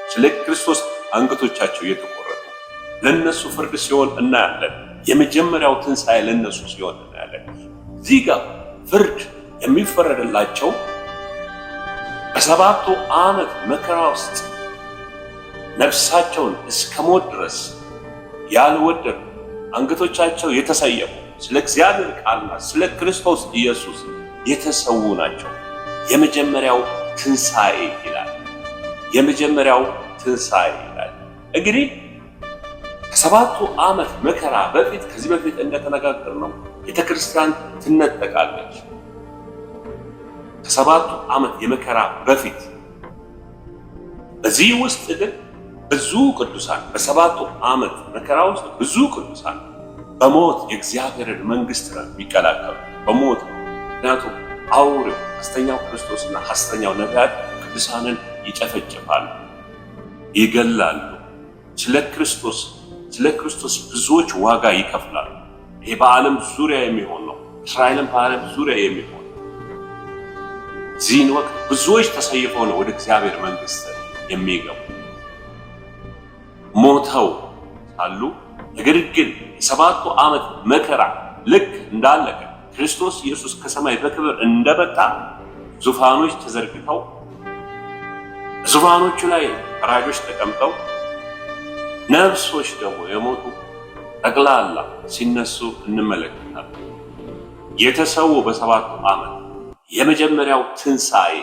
ስለ ክርስቶስ አንገቶቻቸው የተቆረጡ ለነሱ ፍርድ ሲሆን እናያለን። የመጀመሪያው ትንሣኤ ለነሱ ሲሆን እናያለን። እዚህ ጋር ፍርድ የሚፈረድላቸው በሰባቱ ዓመት መከራ ውስጥ ነፍሳቸውን እስከ ሞት ድረስ ያልወደዱ አንገቶቻቸው የተሰየሙ ስለ እግዚአብሔር ቃልና ስለ ክርስቶስ ኢየሱስ የተሰዉ ናቸው። የመጀመሪያው ትንሣኤ ይላል። የመጀመሪያው ትንሣኤ ይላል። እንግዲህ ከሰባቱ ዓመት መከራ በፊት ከዚህ በፊት እንደተነጋገርነው ቤተክርስቲያን ትነጠቃለች። ከሰባቱ ዓመት የመከራ በፊት በዚህ ውስጥ ግን ብዙ ቅዱሳን በሰባቱ ዓመት መከራ ውስጥ ብዙ ቅዱሳን በሞት የእግዚአብሔርን መንግስት ነው የሚቀላቀሉ። በሞት ነው። ምክንያቱም አውሬው ሐሰተኛው ክርስቶስና ሐሰተኛው ነቢያት ቅዱሳንን ይጨፈጭፋሉ፣ ይገላሉ። ስለ ክርስቶስ ብዙዎች ዋጋ ይከፍላሉ። ይሄ በዓለም ዙሪያ የሚሆን ነው። እስራኤልም በዓለም ዙሪያ የሚሆን ዚህን ወቅት ብዙዎች ተሰይፈው ነው ወደ እግዚአብሔር መንግስት የሚገቡ ሞተው ሳሉ። ነገር ግን የሰባቱ ዓመት መከራ ልክ እንዳለቀ ክርስቶስ ኢየሱስ ከሰማይ በክብር እንደመጣ ዙፋኖች ተዘርግተው ዙፋኖቹ ላይ ፈራጆች ተቀምጠው ነፍሶች ደግሞ የሞቱ ጠቅላላ ሲነሱ እንመለከታለን። የተሰዉ በሰባቱ ዓመት የመጀመሪያው ትንሣኤ